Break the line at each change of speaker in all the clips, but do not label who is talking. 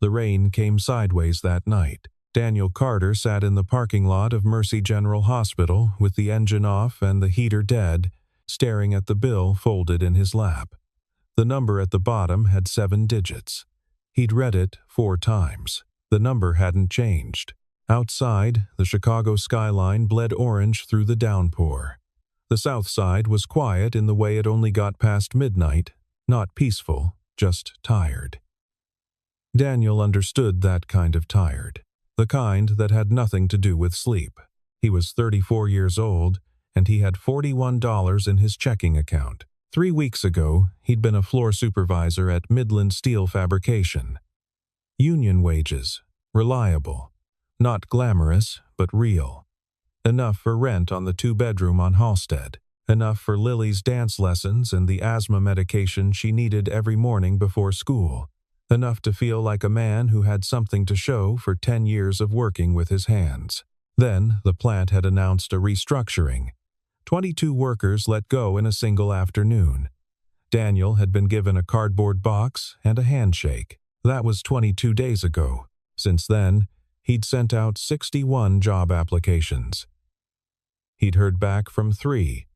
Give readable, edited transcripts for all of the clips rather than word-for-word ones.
The rain came sideways that night. Daniel Carter sat in the parking lot of Mercy General Hospital with the engine off and the heater dead, staring at the bill folded in his lap. The number at the bottom had 7 digits. He'd read it 4 times. The number hadn't changed. Outside, the Chicago skyline bled orange through the downpour. The south side was quiet in the way it only got past midnight, not peaceful, just tired. Daniel understood that kind of tired, the kind that had nothing to do with sleep. He was 34 years old, and he had $41 in his checking account. 3 weeks ago, he'd been a floor supervisor at Midland Steel Fabrication. Union wages, reliable, not glamorous, but real. Enough for rent on the 2-bedroom on Halstead. Enough for Lily's dance lessons and the asthma medication she needed every morning before school. Enough to feel like a man who had something to show for 10 years of working with his hands. Then, the plant had announced a restructuring. 22 workers let go in a single afternoon. Daniel had been given a cardboard box and a handshake. That was 22 days ago. Since then, he'd sent out 61 job applications. He'd heard back from 3.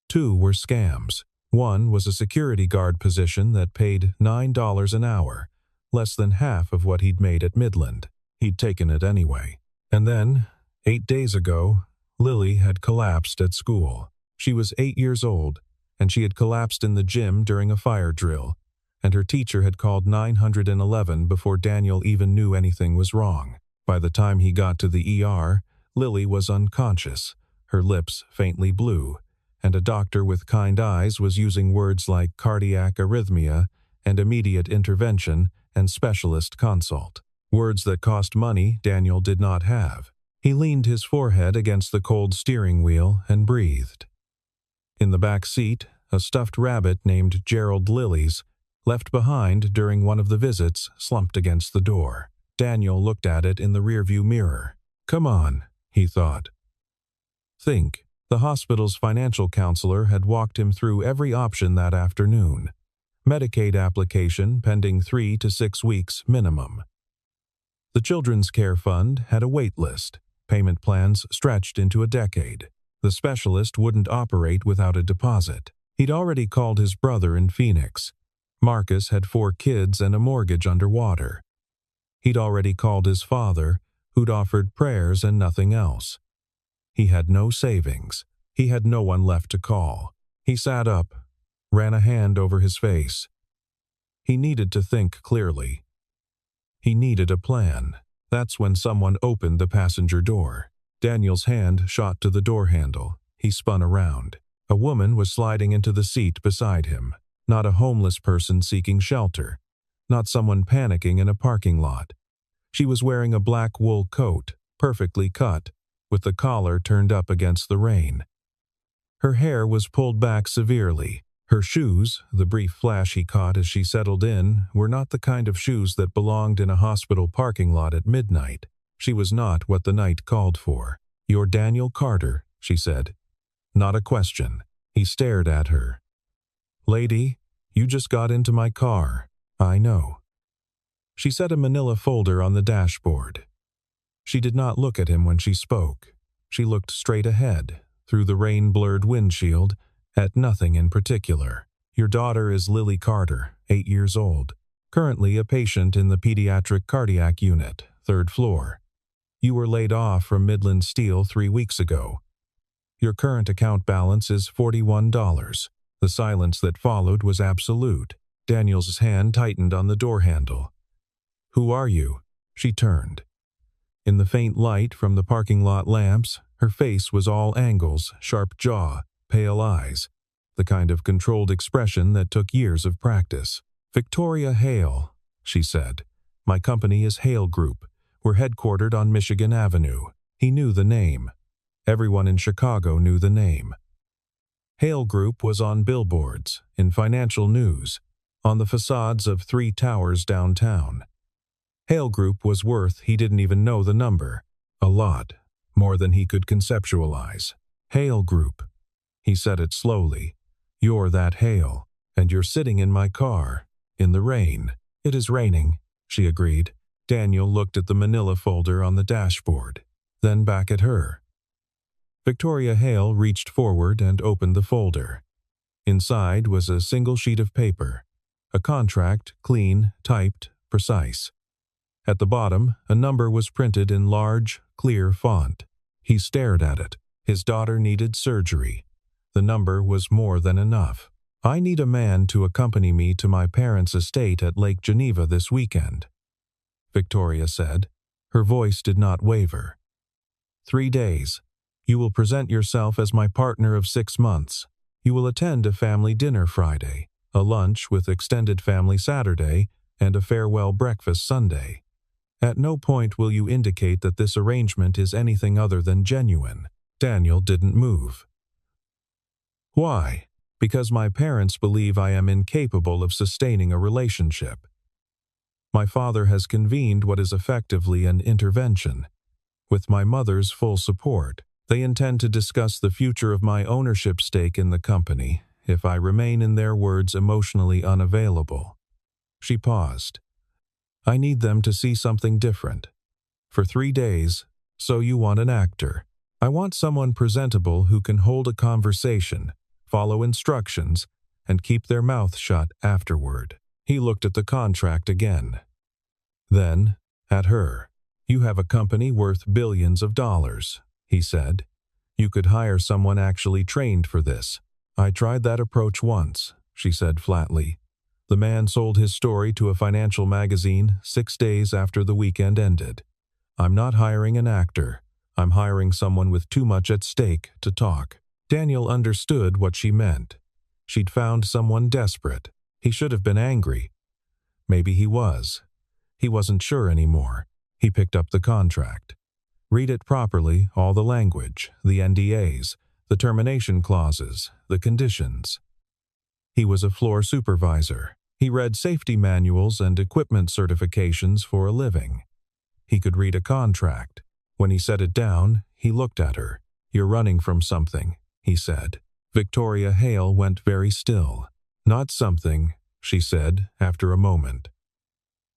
2 were scams. One was a security guard position that paid $9 an hour, less than half of what he'd made at Midland. He'd taken it anyway. And then, 8 days ago, Lily had collapsed at school. She was 8 years old, and she had collapsed in the gym during a fire drill, and her teacher had called 911 before Daniel even knew anything was wrong. By the time he got to the ER, Lily was unconscious, her lips faintly blue, and a doctor with kind eyes was using words like cardiac arrhythmia and immediate intervention and specialist consult. Words that cost money Daniel did not have. He leaned his forehead against the cold steering wheel and breathed. In the back seat, a stuffed rabbit named Gerald Lilies, left behind during one of the visits, slumped against the door. Daniel looked at it in the rearview mirror. Come on, he thought. Think. The hospital's financial counselor had walked him through every option that afternoon. Medicaid application pending 3 to 6 weeks minimum. The Children's Care Fund had a wait list. Payment plans stretched into a decade. The specialist wouldn't operate without a deposit. He'd already called his brother in Phoenix. Marcus had 4 kids and a mortgage underwater. He'd already called his father, who'd offered prayers and nothing else. He had no savings. He had no one left to call. He sat up, ran a hand over his face. He needed to think clearly. He needed a plan. That's when someone opened the passenger door. Daniel's hand shot to the door handle. He spun around. A woman was sliding into the seat beside him. Not a homeless person seeking shelter. Not someone panicking in a parking lot. She was wearing a black wool coat, perfectly cut, with the collar turned up against the rain. Her hair was pulled back severely. Her shoes, the brief flash he caught as she settled in, were not the kind of shoes that belonged in a hospital parking lot at midnight. She was not what the night called for. "You're Daniel Carter," she said. Not a question. He stared at her. "Lady, you just got into my car. I know." She set a manila folder on the dashboard. She did not look at him when she spoke. She looked straight ahead, through the rain-blurred windshield, at nothing in particular. "Your daughter is Lily Carter, 8 years old, currently a patient in the pediatric cardiac unit, 3rd floor. You were laid off from Midland Steel 3 weeks ago. Your current account balance is $41. The silence that followed was absolute. Daniel's hand tightened on the door handle. "Who are you?" She turned. In the faint light from the parking lot lamps, her face was all angles, sharp jaw, pale eyes, the kind of controlled expression that took years of practice. "Victoria Hale," she said. "My company is Hale Group. We're headquartered on Michigan Avenue." He knew the name. Everyone in Chicago knew the name. Hale Group was on billboards, in financial news, on the facades of 3 towers downtown. Hale Group was worth, he didn't even know the number, a lot, more than he could conceptualize. "Hale Group." He said it slowly. "You're that Hale, and you're sitting in my car, in the rain. It is raining. she agreed. Daniel looked at the manila folder on the dashboard, then back at her. Victoria Hale reached forward and opened the folder. Inside was a single sheet of paper, a contract, clean, typed, precise. At the bottom, a number was printed in large, clear font. He stared at it. His daughter needed surgery. The number was more than enough. I need a man to accompany me to my parents' estate at Lake Geneva this weekend, Victoria said. Her voice did not waver. 3 days. You will present yourself as my partner of 6 months. You will attend a family dinner Friday, a lunch with extended family Saturday, and a farewell breakfast Sunday. At no point will you indicate that this arrangement is anything other than genuine. Daniel didn't move. Why? Because my parents believe I am incapable of sustaining a relationship. My father has convened what is effectively an intervention. With my mother's full support, they intend to discuss the future of my ownership stake in the company if I remain, in their words, emotionally unavailable. She paused. I need them to see something different. For 3 days, so you want an actor. I want someone presentable who can hold a conversation, follow instructions, and keep their mouth shut afterward. He looked at the contract again. Then, at her. You have a company worth billions of dollars, he said. You could hire someone actually trained for this. I tried that approach once, she said flatly. The man sold his story to a financial magazine 6 days after the weekend ended. I'm not hiring an actor. I'm hiring someone with too much at stake to talk. Daniel understood what she meant. She'd found someone desperate. He should have been angry. Maybe he was. He wasn't sure anymore. He picked up the contract. Read it properly, all the language, the NDAs, the termination clauses, the conditions. He was a floor supervisor. He read safety manuals and equipment certifications for a living. He could read a contract. When he set it down, he looked at her. You're running from something, he said. Victoria Hale went very still. Not something, she said after a moment.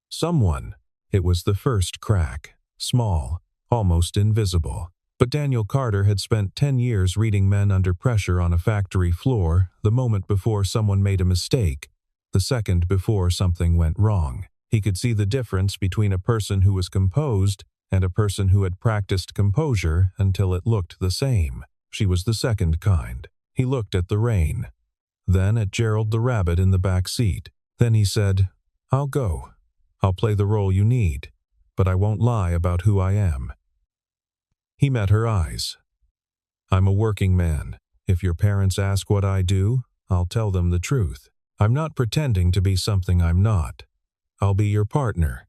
Someone. It was the first crack, small, almost invisible. But Daniel Carter had spent 10 years reading men under pressure on a factory floor the moment before someone made a mistake, the second before something went wrong. He could see the difference between a person who was composed and a person who had practiced composure until it looked the same. She was the second kind. He looked at the rain, then at Gerald the rabbit in the back seat. Then he said, I'll go. I'll play the role you need, but I won't lie about who I am. He met her eyes. I'm a working man. If your parents ask what I do, I'll tell them the truth. I'm not pretending to be something I'm not. I'll be your partner.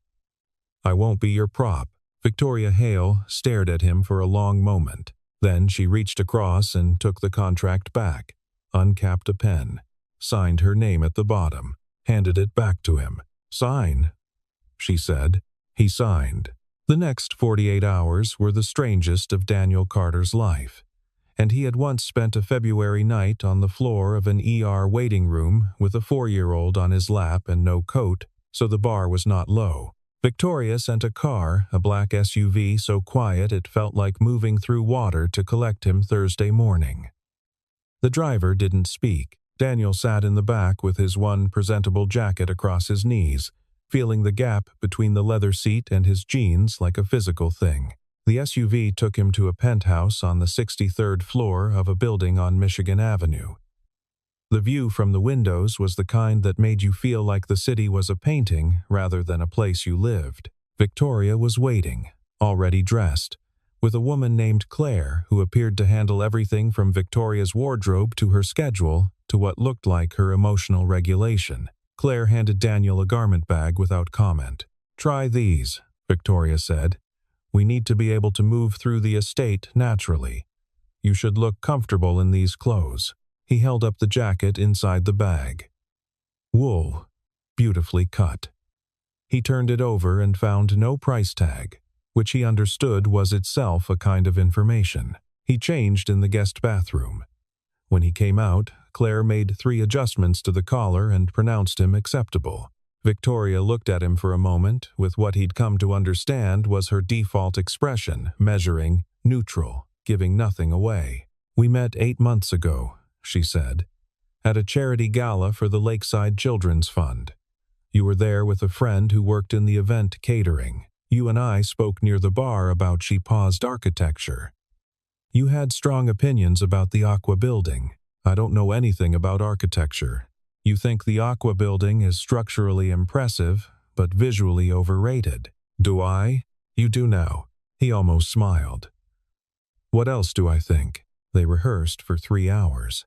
I won't be your prop. Victoria Hale stared at him for a long moment. Then she reached across and took the contract back, uncapped a pen, signed her name at the bottom, handed it back to him. Sign, she said. He signed. The next 48 hours were the strangest of Daniel Carter's life, and he had once spent a February night on the floor of an ER waiting room with a 4-year-old on his lap and no coat, so the bar was not low. Victoria sent a car, a black SUV so quiet it felt like moving through water, to collect him Thursday morning. The driver didn't speak. Daniel sat in the back with his one presentable jacket across his knees, feeling the gap between the leather seat and his jeans like a physical thing. The SUV took him to a penthouse on the 63rd floor of a building on Michigan Avenue. The view from the windows was the kind that made you feel like the city was a painting rather than a place you lived. Victoria was waiting, already dressed, with a woman named Claire who appeared to handle everything from Victoria's wardrobe to her schedule to what looked like her emotional regulation. Claire handed Daniel a garment bag without comment. Try these, Victoria said. We need to be able to move through the estate naturally. You should look comfortable in these clothes. He held up the jacket inside the bag. Wool, beautifully cut. He turned it over and found no price tag, which he understood was itself a kind of information. He changed in the guest bathroom. When he came out, Claire made 3 adjustments to the collar and pronounced him acceptable. Victoria looked at him for a moment with what he'd come to understand was her default expression, measuring, neutral, giving nothing away. "We met 8 months ago," she said, "at a charity gala for the Lakeside Children's Fund. You were there with a friend who worked in the event catering. You and I spoke near the bar about," she paused, "architecture. You had strong opinions about the Aqua building. I don't know anything about architecture. You think the Aqua building is structurally impressive, but visually overrated. Do I? You do now." He almost smiled. "What else do I think?" They rehearsed for 3 hours.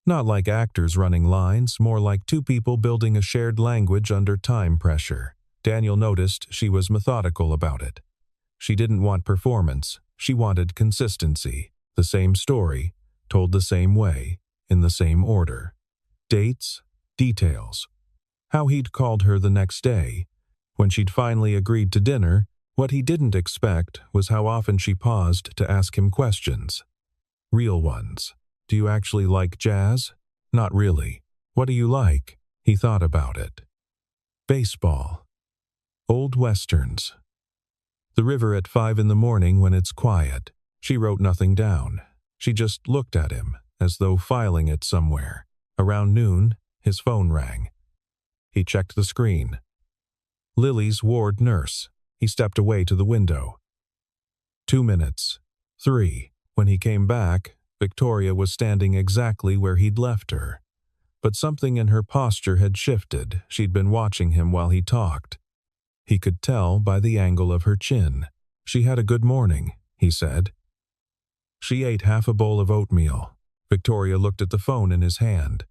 Not like actors running lines, more like two people building a shared language under time pressure. Daniel noticed she was methodical about it. She didn't want performance, she wanted consistency. The same story, told the same way, in the same order. Dates, details. How he'd called her the next day. When she'd finally agreed to dinner, what he didn't expect was how often she paused to ask him questions. Real ones. "Do you actually like jazz?" "Not really." "What do you like?" He thought about it. "Baseball." "Old westerns." "The river at 5 in the morning when it's quiet." She wrote nothing down. She just looked at him, as though filing it somewhere. Around noon, his phone rang. He checked the screen. Lily's ward nurse. He stepped away to the window. 2 minutes. 3. When he came back, Victoria was standing exactly where he'd left her. But something in her posture had shifted. She'd been watching him while he talked. He could tell by the angle of her chin. "She had a good morning," he said. She ate half a bowl of oatmeal. Victoria looked at the phone in his hand.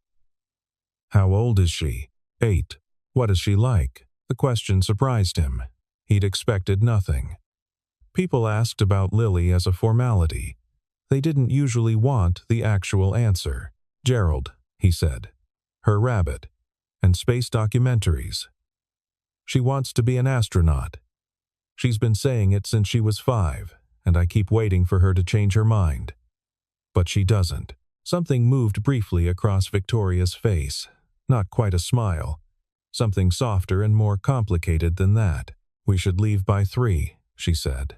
"How old is she?" 8. "What is she like?" The question surprised him. He'd expected nothing. People asked about Lily as a formality. They didn't usually want the actual answer. "Gerald," he said. "Her rabbit. And space documentaries. She wants to be an astronaut. She's been saying it since she was 5, and I keep waiting for her to change her mind. But she doesn't." Something moved briefly across Victoria's face. Not quite a smile. Something softer and more complicated than that. "We should leave by 3, she said.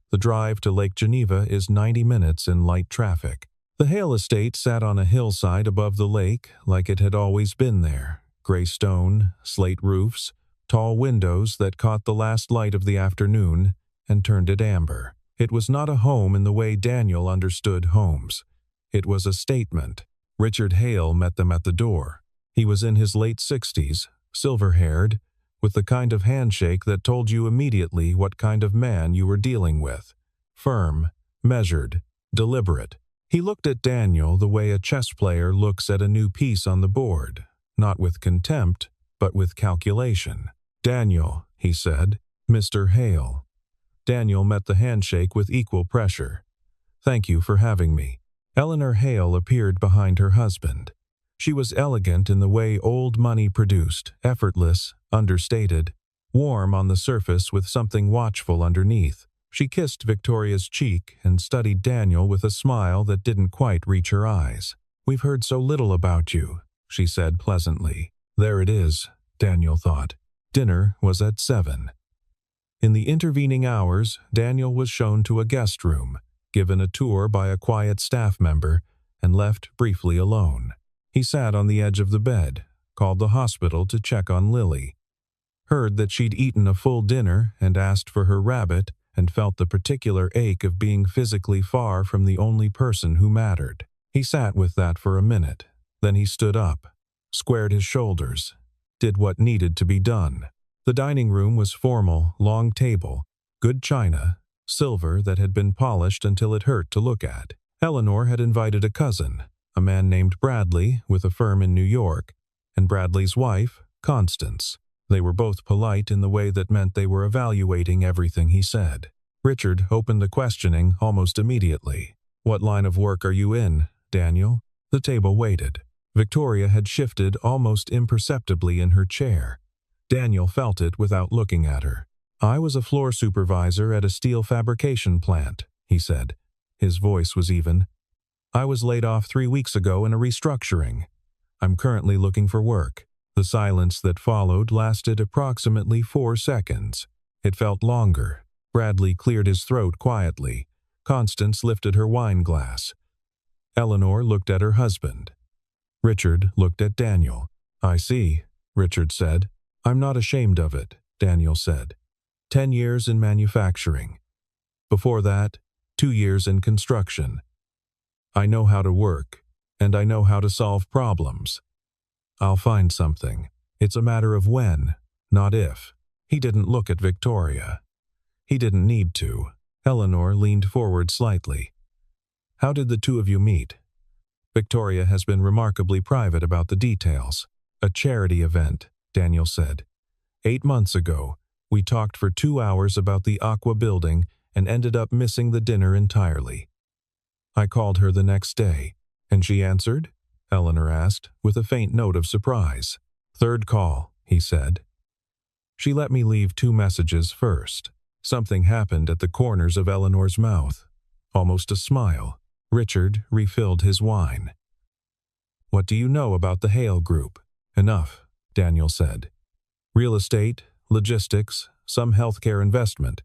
"The drive to Lake Geneva is 90 minutes in light traffic." The Hale estate sat on a hillside above the lake like it had always been there. Gray stone, slate roofs, tall windows that caught the last light of the afternoon and turned it amber. It was not a home in the way Daniel understood homes. It was a statement. Richard Hale met them at the door. He was in his late 60s, silver-haired, with the kind of handshake that told you immediately what kind of man you were dealing with. Firm, measured, deliberate. He looked at Daniel the way a chess player looks at a new piece on the board, not with contempt, but with calculation. "Daniel," he said. "Mr. Hale." Daniel met the handshake with equal pressure. "Thank you for having me." Eleanor Hale appeared behind her husband. She was elegant in the way old money produced, effortless, understated, warm on the surface with something watchful underneath. She kissed Victoria's cheek and studied Daniel with a smile that didn't quite reach her eyes. "We've heard so little about you," she said pleasantly. There it is, Daniel thought. Dinner was at 7. In the intervening hours, Daniel was shown to a guest room, given a tour by a quiet staff member, and left briefly alone. He sat on the edge of the bed, called the hospital to check on Lily. Heard that she'd eaten a full dinner and asked for her rabbit, and felt the particular ache of being physically far from the only person who mattered. He sat with that for a minute. Then he stood up, squared his shoulders, did what needed to be done. The dining room was formal, long table, good china, silver that had been polished until it hurt to look at. Eleanor had invited a cousin, a man named Bradley with a firm in New York, and Bradley's wife, Constance. They were both polite in the way that meant they were evaluating everything he said. Richard opened the questioning almost immediately. "What line of work are you in, Daniel?" The table waited. Victoria had shifted almost imperceptibly in her chair. Daniel felt it without looking at her. "I was a floor supervisor at a steel fabrication plant," he said. His voice was even. "I was laid off 3 weeks ago in a restructuring. I'm currently looking for work." The silence that followed lasted approximately 4 seconds. It felt longer. Bradley cleared his throat quietly. Constance lifted her wine glass. Eleanor looked at her husband. Richard looked at Daniel. "I see," Richard said. "I'm not ashamed of it," Daniel said. 10 years in manufacturing. Before that, 2 years in construction. I know how to work, and I know how to solve problems. I'll find something. It's a matter of when, not if." He didn't look at Victoria. He didn't need to. Eleanor leaned forward slightly. "How did the two of you meet?" Victoria has been remarkably private about the details. "A charity event," Daniel said. 8 months ago, we talked for 2 hours about the Aqua building and ended up missing the dinner entirely. I called her the next day, and she answered?" Eleanor asked, with a faint note of surprise. "Third call," he said. "She let me leave 2 messages first." Something happened at the corners of Eleanor's mouth. Almost a smile. Richard refilled his wine. "What do you know about the Hale Group?" "Enough," Daniel said. "Real estate, logistics, some healthcare investment.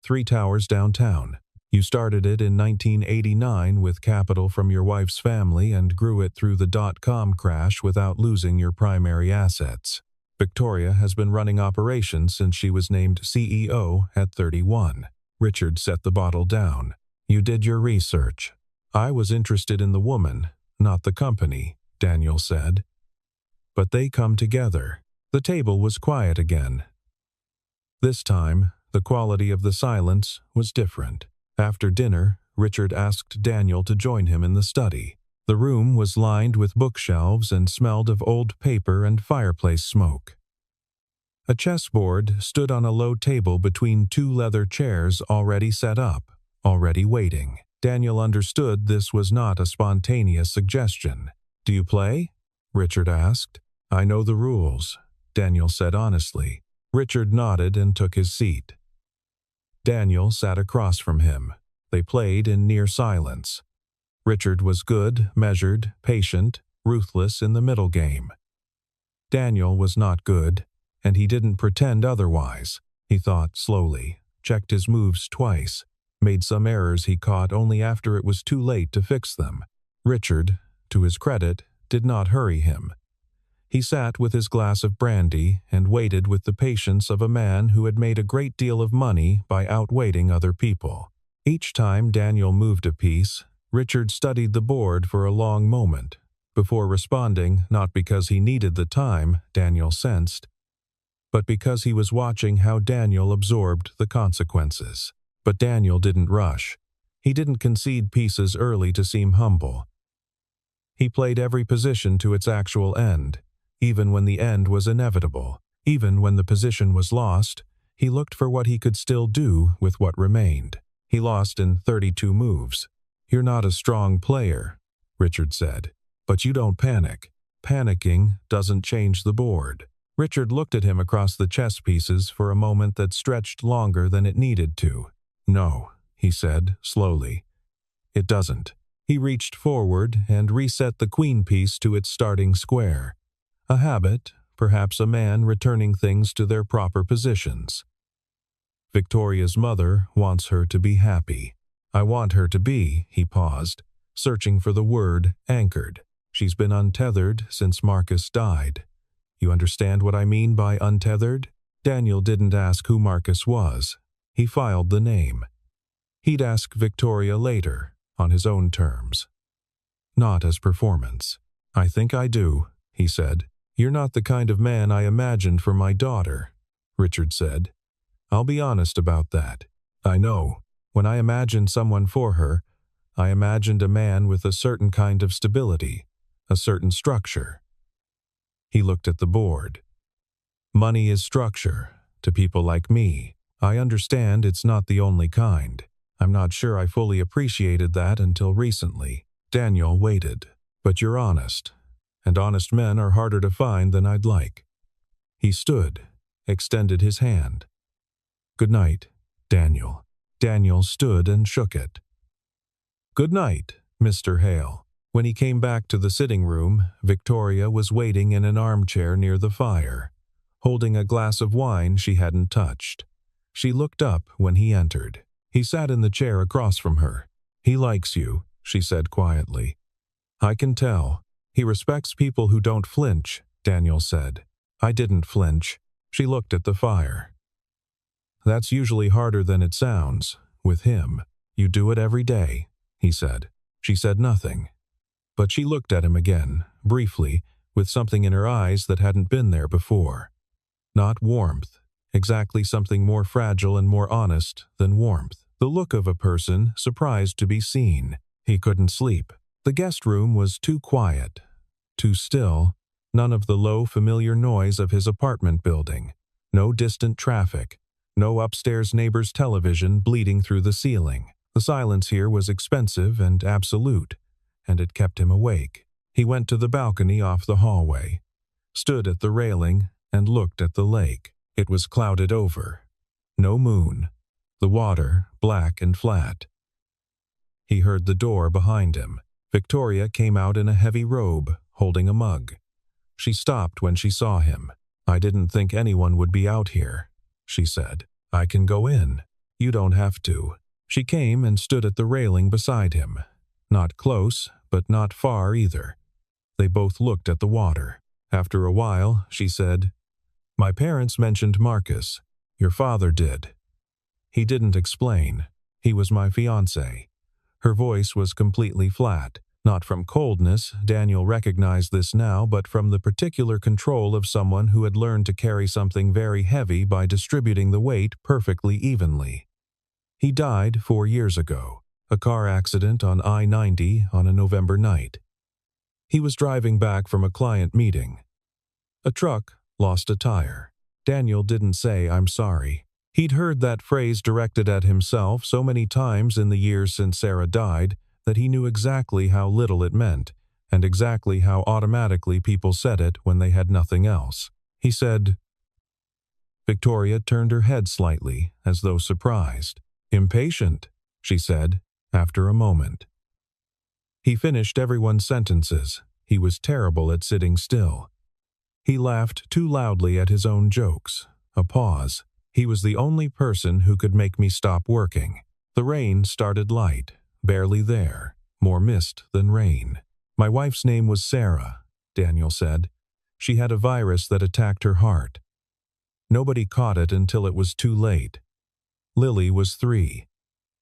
3 towers downtown. You started it in 1989 with capital from your wife's family and grew it through the dot-com crash without losing your primary assets. Victoria has been running operations since she was named CEO at 31. Richard set the bottle down. "You did your research." "I was interested in the woman, not the company," Daniel said. "But they come together." The table was quiet again. This time, the quality of the silence was different. After dinner, Richard asked Daniel to join him in the study. The room was lined with bookshelves and smelled of old paper and fireplace smoke. A chessboard stood on a low table between 2 leather chairs already set up, already waiting. Daniel understood this was not a spontaneous suggestion. "Do you play?" Richard asked. "I know the rules," Daniel said honestly. Richard nodded and took his seat. Daniel sat across from him. They played in near silence. Richard was good, measured, patient, ruthless in the middle game. Daniel was not good, and he didn't pretend otherwise. He thought slowly, checked his moves twice, made some errors he caught only after it was too late to fix them. Richard, to his credit, did not hurry him. He sat with his glass of brandy and waited with the patience of a man who had made a great deal of money by outwaiting other people. Each time Daniel moved a piece, Richard studied the board for a long moment, before responding, not because he needed the time, Daniel sensed, but because he was watching how Daniel absorbed the consequences. But Daniel didn't rush. He didn't concede pieces early to seem humble. He played every position to its actual end. Even when the end was inevitable, even when the position was lost, he looked for what he could still do with what remained. He lost in 32 moves. "You're not a strong player," Richard said, "but you don't panic. Panicking doesn't change the board." Richard looked at him across the chess pieces for a moment that stretched longer than it needed to. "No," he said, slowly. "It doesn't." He reached forward and reset the queen piece to its starting square. A habit, perhaps a man returning things to their proper positions. "Victoria's mother wants her to be happy. I want her to be," he paused, searching for the word, "anchored." "She's been untethered since Marcus died. You understand what I mean by untethered?" Daniel didn't ask who Marcus was. He filed the name. He'd ask Victoria later, on his own terms. Not as performance. "I think I do," he said. "You're not the kind of man I imagined for my daughter," Richard said. "I'll be honest about that. I know. When I imagined someone for her, I imagined a man with a certain kind of stability, a certain structure." He looked at the board. "Money is structure, to people like me. I understand it's not the only kind. I'm not sure I fully appreciated that until recently." Daniel waited. "But you're honest, and honest men are harder to find than I'd like." He stood, extended his hand. "Good night, Daniel." Daniel stood and shook it. "Good night, Mr. Hale." When he came back to the sitting room, Victoria was waiting in an armchair near the fire, holding a glass of wine she hadn't touched. She looked up when he entered. He sat in the chair across from her. "He likes you," she said quietly. "I can tell. He respects people who don't flinch," Daniel said. I didn't flinch. She looked at the fire. "That's usually harder than it sounds. With him. You do it every day," he said. She said nothing. But she looked at him again, briefly, with something in her eyes that hadn't been there before. Not warmth. Exactly something more fragile and more honest than warmth. The look of a person surprised to be seen. He couldn't sleep. The guest room was too quiet, too still, none of the low, familiar noise of his apartment building, no distant traffic, no upstairs neighbor's television bleeding through the ceiling. The silence here was expensive and absolute, and it kept him awake. He went to the balcony off the hallway, stood at the railing, and looked at the lake. It was clouded over. No moon. The water, black and flat. He heard the door behind him. Victoria came out in a heavy robe, holding a mug. She stopped when she saw him. "I didn't think anyone would be out here," she said. "I can go in." "You don't have to." She came and stood at the railing beside him. Not close, but not far either. They both looked at the water. After a while, she said, "My parents mentioned Marcus. Your father did." "He didn't explain. He was my fiancé." Her voice was completely flat. Not from coldness, Daniel recognized this now, but from the particular control of someone who had learned to carry something very heavy by distributing the weight perfectly evenly. He died 4 years ago. A car accident on I-90 on a November night. He was driving back from a client meeting. A truck lost a tire. Daniel didn't say, "I'm sorry." He'd heard that phrase directed at himself so many times in the years since Sarah died that he knew exactly how little it meant, and exactly how automatically people said it when they had nothing else. He said, Victoria turned her head slightly, as though surprised. "Impatient," she said, after a moment. He finished everyone's sentences. He was terrible at sitting still. He laughed too loudly at his own jokes. A pause. He was the only person who could make me stop working. The rain started light, barely there, more mist than rain. "My wife's name was Sarah," Daniel said. "She had a virus that attacked her heart. Nobody caught it until it was too late. Lily was 3.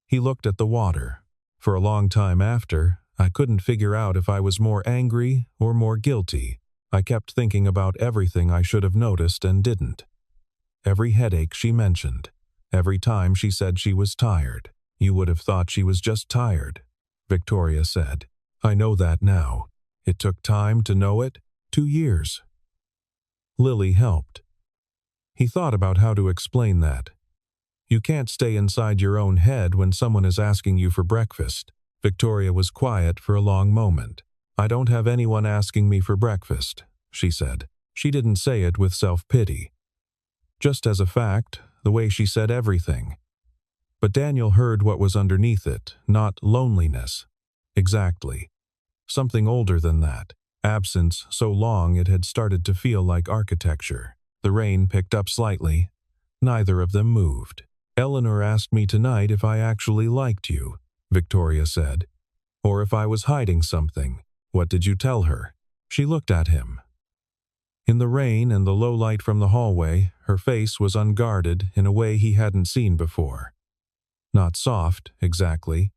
He looked at the water. For a long time after, I couldn't figure out if I was more angry or more guilty. I kept thinking about everything I should have noticed and didn't. Every headache she mentioned. Every time she said she was tired. "You would have thought she was just tired," Victoria said. "I know that now. It took time to know it. 2 years. Lily helped." He thought about how to explain that. You can't stay inside your own head when someone is asking you for breakfast. Victoria was quiet for a long moment. "I don't have anyone asking me for breakfast," she said. She didn't say it with self-pity. Just as a fact, the way she said everything. But Daniel heard what was underneath it, not loneliness. Exactly. Something older than that. Absence so long it had started to feel like architecture. The rain picked up slightly. Neither of them moved. "Eleanor asked me tonight if I actually liked you," Victoria said. "Or if I was hiding something. What did you tell her?" She looked at him. In the rain and the low light from the hallway, her face was unguarded in a way he hadn't seen before. Not soft, exactly,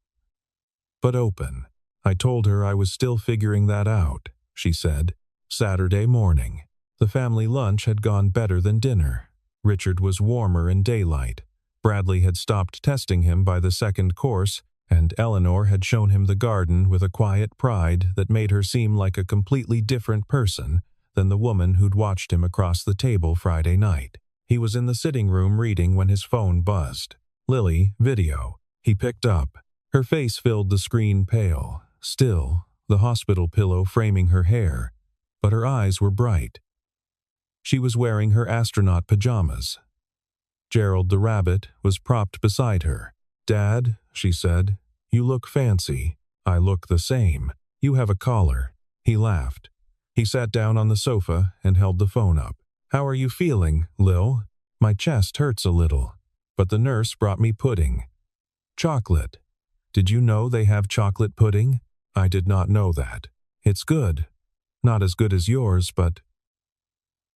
but open. "I told her I was still figuring that out," she said. Saturday morning. The family lunch had gone better than dinner. Richard was warmer in daylight. Bradley had stopped testing him by the second course, and Eleanor had shown him the garden with a quiet pride that made her seem like a completely different person than the woman who'd watched him across the table Friday night. He was in the sitting room reading when his phone buzzed. Lily, video. He picked up. Her face filled the screen pale, still, the hospital pillow framing her hair, but her eyes were bright. She was wearing her astronaut pajamas. Gerald the rabbit was propped beside her. "Dad," she said, "you look fancy. I look the same." You have a caller." He laughed. He sat down on the sofa and held the phone up. "How are you feeling, Lil?" "My chest hurts a little, but the nurse brought me pudding." "Chocolate. Did you know they have chocolate pudding?" "I did not know that. It's good. Not as good as yours, but—"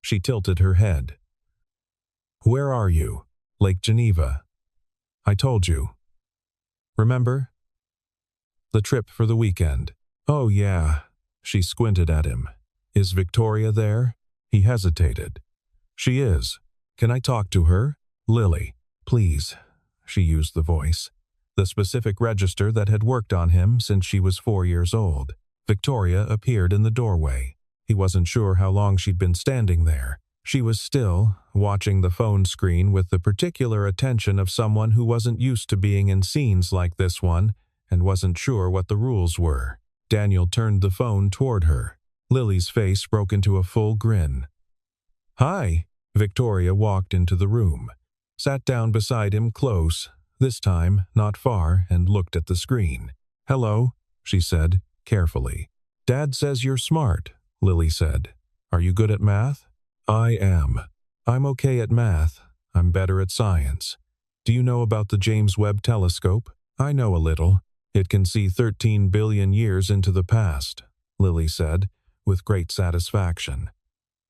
She tilted her head. "Where are you?" "Lake Geneva. I told you. Remember? The trip for the weekend." "Oh yeah." She squinted at him. "Is Victoria there?" He hesitated. "She is. Can I talk to her?" "Lily, please." She used the voice, the specific register that had worked on him since she was 4 years old. Victoria appeared in the doorway. He wasn't sure how long she'd been standing there. She was still, watching the phone screen with the particular attention of someone who wasn't used to being in scenes like this one and wasn't sure what the rules were. Daniel turned the phone toward her. Lily's face broke into a full grin. "Hi." Victoria walked into the room, sat down beside him close, this time not far, and looked at the screen. "Hello," she said, carefully. "Dad says you're smart," Lily said. "Are you good at math?" "I am. I'm okay at math. I'm better at science. Do you know about the James Webb Telescope?" "I know a little. It can see 13 billion years into the past," Lily said, with great satisfaction.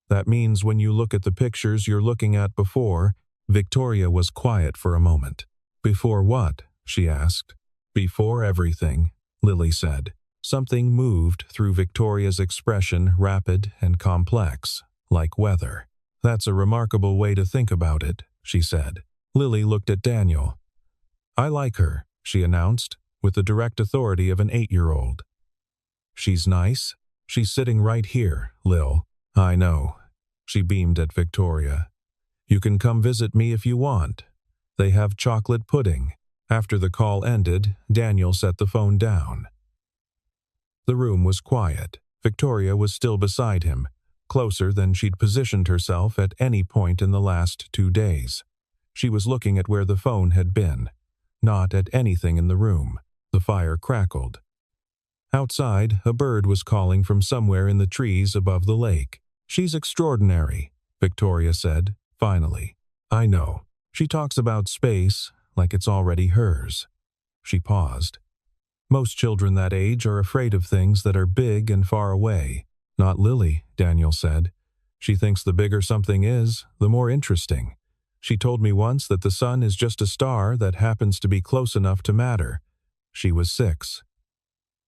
"That means when you look at the pictures you're looking at before—" Victoria was quiet for a moment. "Before what?" she asked. "Before everything," Lily said. Something moved through Victoria's expression, rapid and complex, like weather. "That's a remarkable way to think about it," she said. Lily looked at Daniel. "I like her," she announced, with the direct authority of an 8-year-old. "She's nice. She's sitting right here, Lil." "I know." She beamed at Victoria. "You can come visit me if you want. They have chocolate pudding." After the call ended, Daniel set the phone down. The room was quiet. Victoria was still beside him, closer than she'd positioned herself at any point in the last 2 days. She was looking at where the phone had been, not at anything in the room. The fire crackled. Outside, a bird was calling from somewhere in the trees above the lake. "She's extraordinary," Victoria said, finally. "I know. She talks about space like it's already hers." She paused. "Most children that age are afraid of things that are big and far away." "Not Lily," Daniel said. "She thinks the bigger something is, the more interesting. She told me once that the sun is just a star that happens to be close enough to matter. She was 6.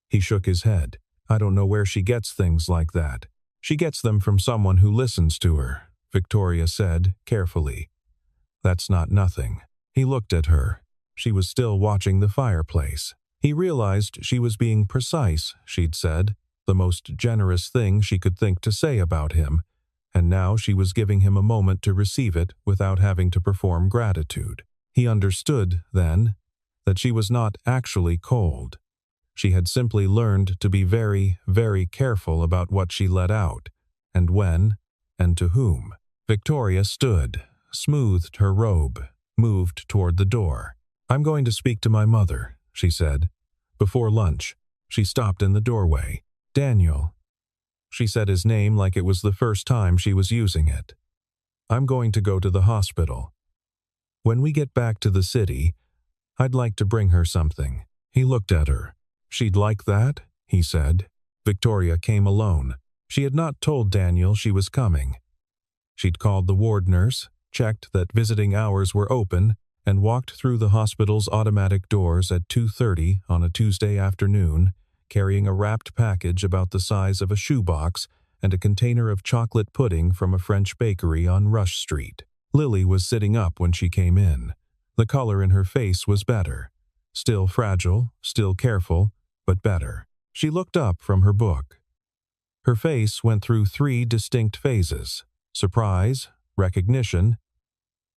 He shook his head. "I don't know where she gets things like that." "She gets them from someone who listens to her," Victoria said, carefully. "That's not nothing." He looked at her. She was still watching the fireplace. He realized she was being precise, she'd said, the most generous thing she could think to say about him, and now she was giving him a moment to receive it without having to perform gratitude. He understood, then, that she was not actually cold. She had simply learned to be very, very careful about what she let out, and when, and to whom. Victoria stood, smoothed her robe, moved toward the door. "I'm going to speak to my mother," she said. "Before lunch." She stopped in the doorway. "Daniel." She said his name like it was the first time she was using it. "I'm going to go to the hospital. When we get back to the city, I'd like to bring her something." He looked at her. "She'd like that?" he said. Victoria came alone. She had not told Daniel she was coming. She'd called the ward nurse, checked that visiting hours were open, and walked through the hospital's automatic doors at 2:30 on a Tuesday afternoon, carrying a wrapped package about the size of a shoebox and a container of chocolate pudding from a French bakery on Rush Street. Lily was sitting up when she came in. The color in her face was better. Still fragile, still careful, but better. She looked up from her book. Her face went through 3 distinct phases: surprise, recognition,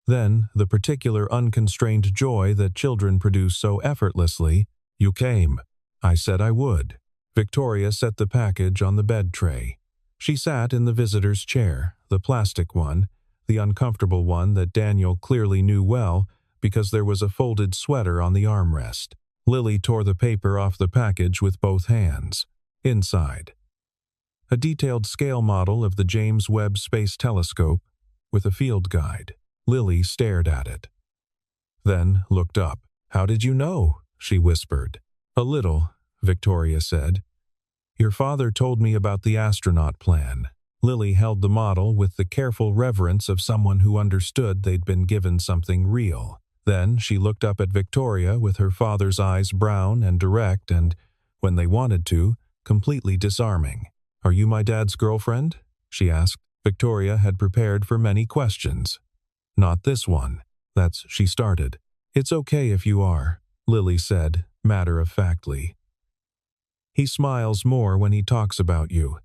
then the particular unconstrained joy that children produce so effortlessly. "You came. I said I would." Victoria set the package on the bed tray. She sat in the visitor's chair, the plastic one, the uncomfortable one that Daniel clearly knew well because there was a folded sweater on the armrest. Lily tore the paper off the package with both hands. Inside, a detailed scale model of the James Webb Space Telescope with a field guide. Lily stared at it, then looked up. "How did you know?" she whispered. "A little," Victoria said. "Your father told me about the astronaut plan." Lily held the model with the careful reverence of someone who understood they'd been given something real. Then she looked up at Victoria with her father's eyes brown and direct and, when they wanted to, completely disarming. "Are you my dad's girlfriend?" she asked. Victoria had prepared for many questions. "Not this one." She started. "It's okay if you are," Lily said, matter-of-factly. "He smiles more when he talks about you.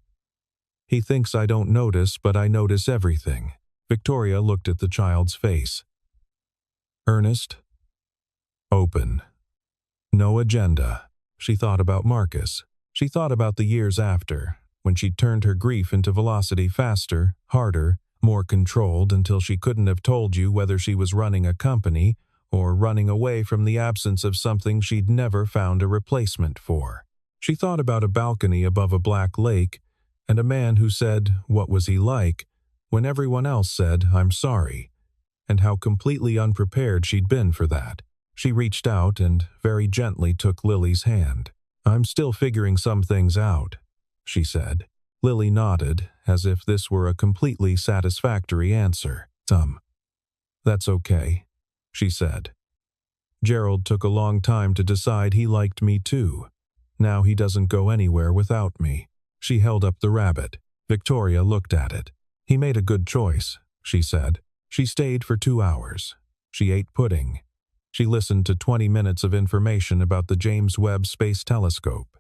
He thinks I don't notice, but I notice everything." Victoria looked at the child's face. Earnest, open, no agenda. She thought about Marcus. She thought about the years after, when she turned her grief into velocity faster, harder, more controlled until she couldn't have told you whether she was running a company or running away from the absence of something she'd never found a replacement for. She thought about a balcony above a black lake and a man who said, "What was he like?" when everyone else said, "I'm sorry," and how completely unprepared she'd been for that. She reached out and very gently took Lily's hand. "I'm still figuring some things out," she said. Lily nodded, as if this were a completely satisfactory answer. "That's okay," she said. "Gerald took a long time to decide he liked me too. Now he doesn't go anywhere without me." She held up the rabbit. Victoria looked at it. "He made a good choice," she said. She stayed for 2 hours. She ate pudding. She listened to 20 minutes of information about the James Webb Space Telescope.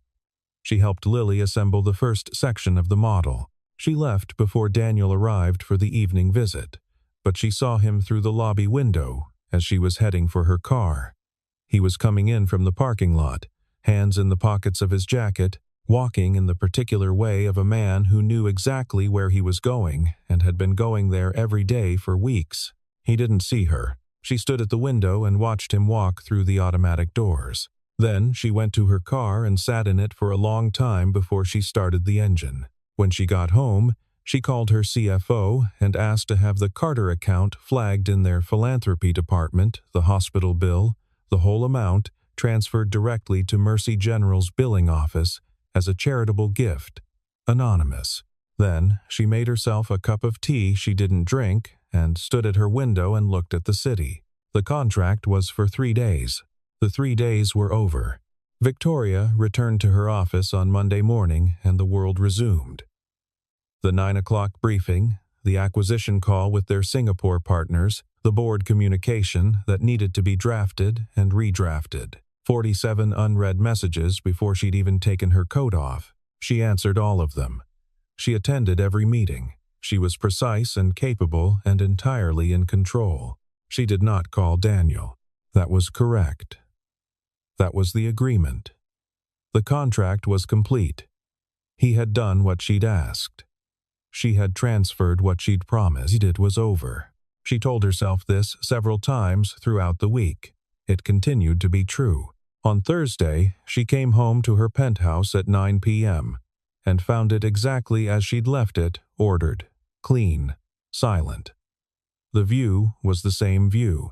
She helped Lily assemble the first section of the model. She left before Daniel arrived for the evening visit, but she saw him through the lobby window as she was heading for her car. He was coming in from the parking lot, hands in the pockets of his jacket, walking in the particular way of a man who knew exactly where he was going and had been going there every day for weeks. He didn't see her. She stood at the window and watched him walk through the automatic doors. Then she went to her car and sat in it for a long time before she started the engine. When she got home, she called her CFO and asked to have the Carter account flagged in their philanthropy department, the hospital bill, the whole amount, transferred directly to Mercy General's billing office as a charitable gift, anonymous. Then she made herself a cup of tea she didn't drink and stood at her window and looked at the city. The contract was for 3 days. The 3 days were over. Victoria returned to her office on Monday morning and the world resumed. The 9 o'clock briefing, the acquisition call with their Singapore partners, the board communication that needed to be drafted and redrafted. 47 unread messages before she'd even taken her coat off. She answered all of them. She attended every meeting. She was precise and capable and entirely in control. She did not call Daniel. That was correct. That was the agreement. The contract was complete. He had done what she'd asked. She had transferred what she'd promised. It was over. She told herself this several times throughout the week. It continued to be true. On Thursday, she came home to her penthouse at 9 p.m. and found it exactly as she'd left it, ordered, clean, silent. The view was the same view.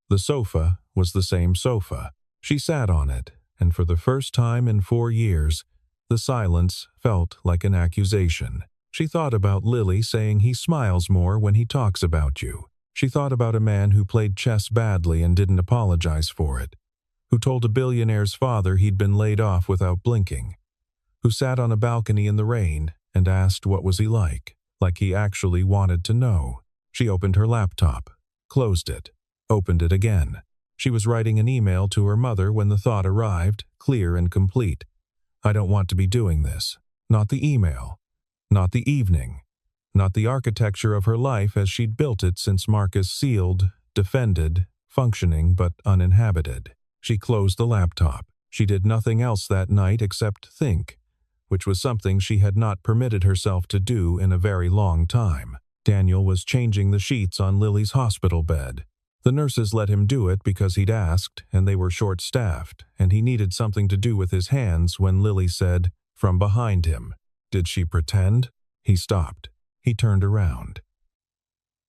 The sofa was the same sofa. She sat on it, and for the first time in 4 years, the silence felt like an accusation. She thought about Lily saying he smiles more when he talks about you. She thought about a man who played chess badly and didn't apologize for it, who told a billionaire's father he'd been laid off without blinking, who sat on a balcony in the rain and asked what was he like he actually wanted to know. She opened her laptop, closed it, opened it again. She was writing an email to her mother when the thought arrived, clear and complete. I don't want to be doing this. Not the email. Not the evening. Not the architecture of her life as she'd built it since Marcus sealed, defended, functioning but uninhabited. She closed the laptop. She did nothing else that night except think, which was something she had not permitted herself to do in a very long time. Daniel was changing the sheets on Lily's hospital bed. The nurses let him do it because he'd asked, and they were short-staffed, and he needed something to do with his hands when Lily said, from behind him. Did she pretend? He stopped. He turned around.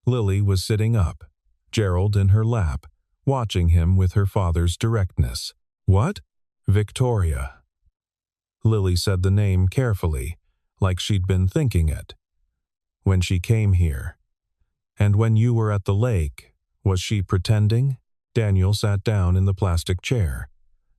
Lily was sitting up, Gerald in her lap, watching him with her father's directness. What? Victoria. Lily said the name carefully, like she'd been thinking it. When she came here. And when you were at the lake, was she pretending? Daniel sat down in the plastic chair.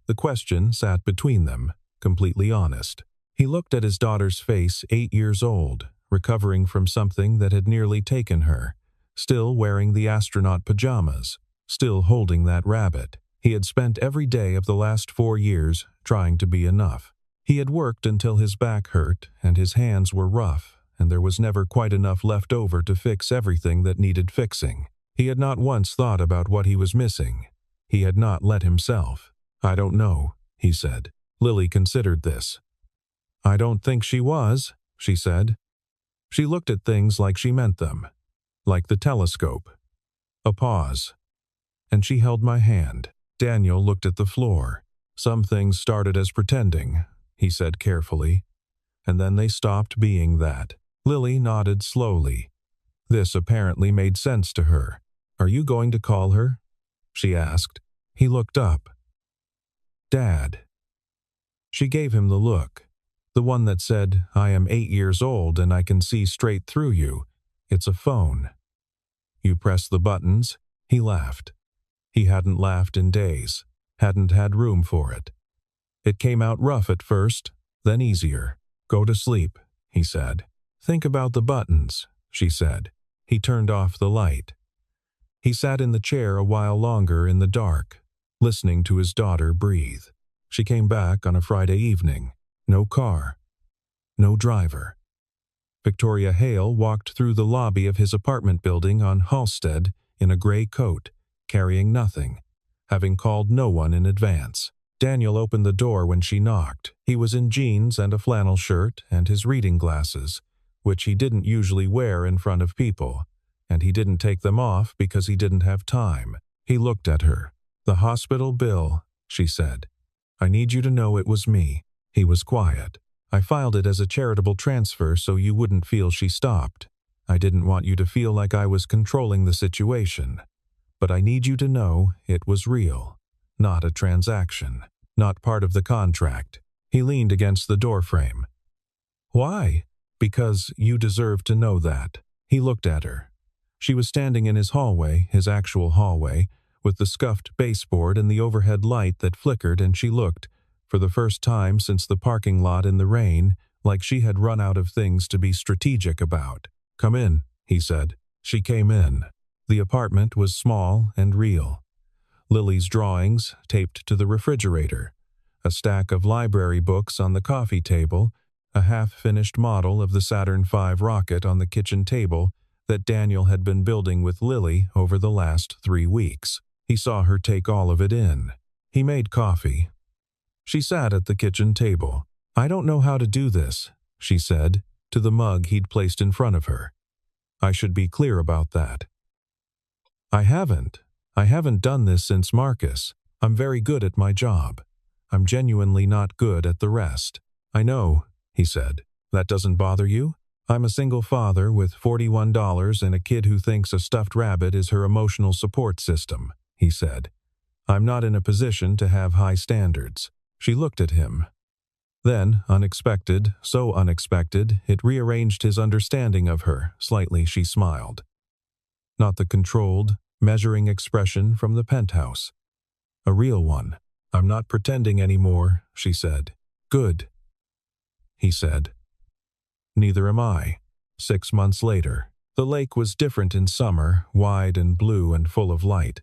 The question sat between them, completely honest. He looked at his daughter's face, 8 years old, recovering from something that had nearly taken her, still wearing the astronaut pajamas, still holding that rabbit. He had spent every day of the last 4 years trying to be enough. He had worked until his back hurt and his hands were rough, and there was never quite enough left over to fix everything that needed fixing. He had not once thought about what he was missing. He had not let himself. I don't know, he said. Lily considered this. I don't think she was, she said. She looked at things like she meant them, like the telescope. A pause. And she held my hand. Daniel looked at the floor. Some things started as pretending, he said carefully, and then they stopped being that. Lily nodded slowly. This apparently made sense to her. Are you going to call her? She asked. He looked up. Dad. She gave him the look, the one that said, I am 8 years old and I can see straight through you. It's a phone. You press the buttons? He laughed. He hadn't laughed in days, hadn't had room for it. It came out rough at first, then easier. Go to sleep, he said. Think about the buttons, she said. He turned off the light. He sat in the chair a while longer in the dark, listening to his daughter breathe. She came back on a Friday evening. No car. No driver. Victoria Hale walked through the lobby of his apartment building on Halstead in a gray coat, carrying nothing, having called no one in advance. Daniel opened the door when she knocked. He was in jeans and a flannel shirt and his reading glasses, which he didn't usually wear in front of people, and he didn't take them off because he didn't have time. He looked at her. The hospital bill, she said. I need you to know it was me. He was quiet. I filed it as a charitable transfer so you wouldn't feel she stopped. I didn't want you to feel like I was controlling the situation. But I need you to know it was real, not a transaction, not part of the contract. He leaned against the doorframe. Why? Because you deserve to know that. He looked at her. She was standing in his hallway, his actual hallway, with the scuffed baseboard and the overhead light that flickered, and she looked, for the first time since the parking lot in the rain, like she had run out of things to be strategic about. Come in, he said. She came in. The apartment was small and real. Lily's drawings taped to the refrigerator, a stack of library books on the coffee table, a half-finished model of the Saturn V rocket on the kitchen table that Daniel had been building with Lily over the last 3 weeks. He saw her take all of it in. He made coffee. She sat at the kitchen table. I don't know how to do this, she said, to the mug he'd placed in front of her. I should be clear about that. I haven't done this since Marcus. I'm very good at my job. I'm genuinely not good at the rest. I know, he said. That doesn't bother you? I'm a single father with $41 and a kid who thinks a stuffed rabbit is her emotional support system, he said. I'm not in a position to have high standards. She looked at him. Then, unexpected, so unexpected, it rearranged his understanding of her. Slightly, she smiled. Not the controlled, measuring expression from the penthouse. A real one. I'm not pretending anymore, she said. Good, he said. Neither am I. 6 months later. The lake was different in summer, wide and blue and full of light.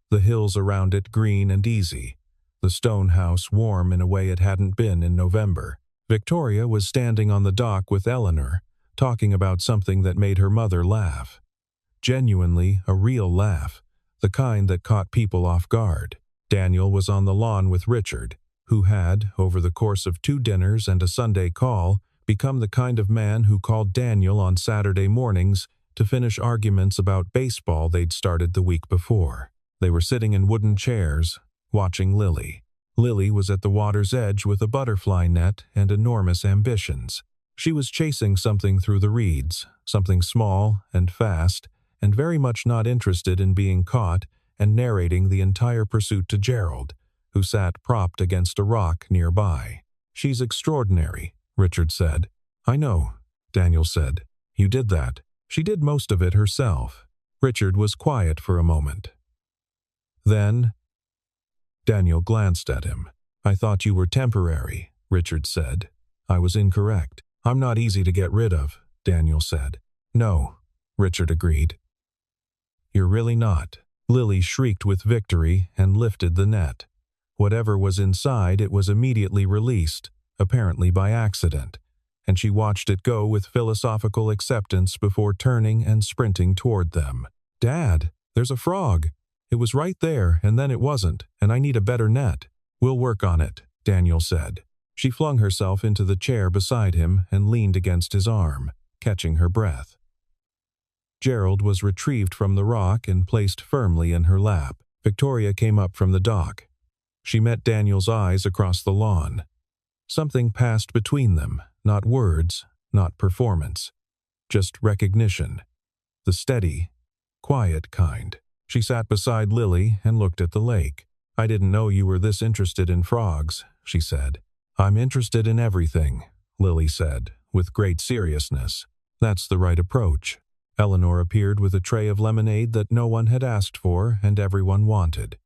The hills around it green and easy. The stone house warm in a way it hadn't been in November. Victoria was standing on the dock with Eleanor, talking about something that made her mother laugh. Genuinely a real laugh, the kind that caught people off guard. Daniel was on the lawn with Richard, who had, over the course of 2 dinners and a Sunday call, become the kind of man who called Daniel on Saturday mornings to finish arguments about baseball they'd started the week before. They were sitting in wooden chairs, watching Lily. Lily was at the water's edge with a butterfly net and enormous ambitions. She was chasing something through the reeds, something small and fast, and very much not interested in being caught and narrating the entire pursuit to Gerald, who sat propped against a rock nearby. "She's extraordinary," Richard said. "I know," Daniel said. "You did that. She did most of it herself." Richard was quiet for a moment. Then, Daniel glanced at him. "I thought you were temporary," Richard said. "I was incorrect. I'm not easy to get rid of," Daniel said. "No," Richard agreed. "You're really not." Lily shrieked with victory and lifted the net. Whatever was inside, it was immediately released, apparently by accident, and she watched it go with philosophical acceptance before turning and sprinting toward them. "Dad, there's a frog. It was right there, and then it wasn't, and I need a better net." "We'll work on it," Daniel said. She flung herself into the chair beside him and leaned against his arm, catching her breath. Gerald was retrieved from the rock and placed firmly in her lap. Victoria came up from the dock. She met Daniel's eyes across the lawn. Something passed between them, not words, not performance, just recognition. The steady, quiet kind. She sat beside Lily and looked at the lake. "I didn't know you were this interested in frogs," she said. "I'm interested in everything," Lily said, with great seriousness. "That's the right approach." Eleanor appeared with a tray of lemonade that no one had asked for and everyone wanted.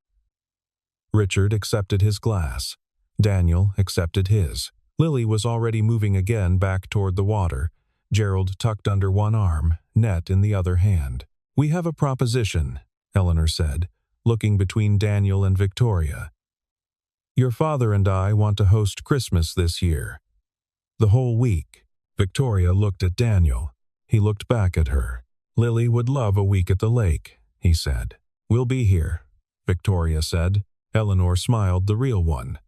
Richard accepted his glass. Daniel accepted his. Lily was already moving again back toward the water, Gerald tucked under one arm, net in the other hand. "We have a proposition," Eleanor said, looking between Daniel and Victoria. "Your father and I want to host Christmas this year. The whole week." Victoria looked at Daniel. He looked back at her. "Lily would love a week at the lake," he said. "We'll be here," Victoria said. Eleanor smiled, the real one,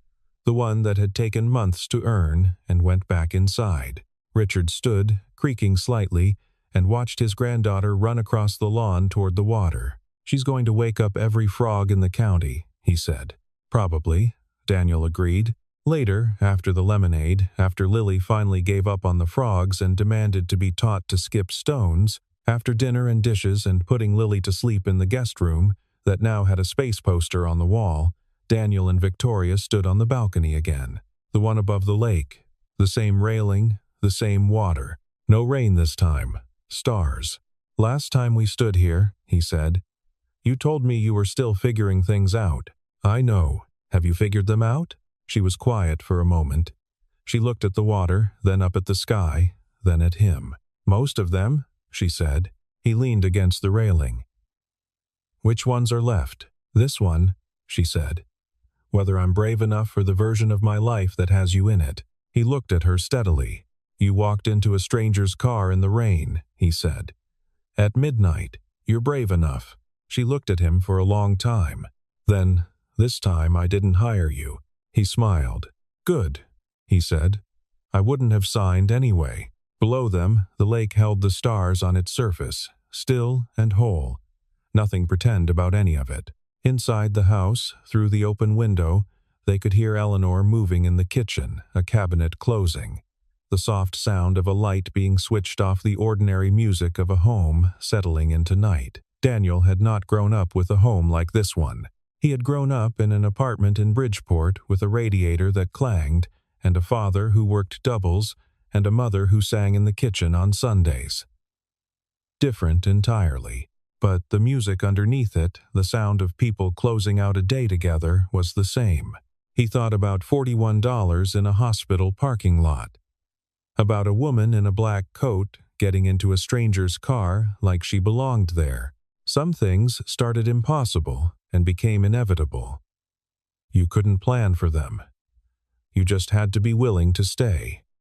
the one that had taken months to earn, and went back inside. Richard stood, creaking slightly, and watched his granddaughter run across the lawn toward the water. "She's going to wake up every frog in the county," he said. "Probably," Daniel agreed. Later, after the lemonade, after Lily finally gave up on the frogs and demanded to be taught to skip stones, after dinner and dishes and putting Lily to sleep in the guest room that now had a space poster on the wall, Daniel and Victoria stood on the balcony again, the one above the lake, the same railing, the same water. No rain this time. Stars. "Last time we stood here," he said, "you told me you were still figuring things out." "I know. Have you figured them out?" She was quiet for a moment. She looked at the water, then up at the sky, then at him. "Most of them," she said. He leaned against the railing. "Which ones are left?" "This one," she said. "Whether I'm brave enough for the version of my life that has you in it." He looked at her steadily. "You walked into a stranger's car in the rain," he said. "At midnight. You're brave enough." She looked at him for a long time. "Then, this time I didn't hire you." He smiled. "Good," he said. "I wouldn't have signed anyway." Below them, the lake held the stars on its surface, still and whole. Nothing pretend about any of it. Inside the house, through the open window, they could hear Eleanor moving in the kitchen, a cabinet closing. The soft sound of a light being switched off, the ordinary music of a home settling into night. Daniel had not grown up with a home like this one. He had grown up in an apartment in Bridgeport with a radiator that clanged, and a father who worked doubles, and a mother who sang in the kitchen on Sundays. Different entirely, but the music underneath it, the sound of people closing out a day together, was the same. He thought about $41 in a hospital parking lot. About a woman in a black coat getting into a stranger's car like she belonged there. Some things started impossible and became inevitable. You couldn't plan for them. You just had to be willing to stay.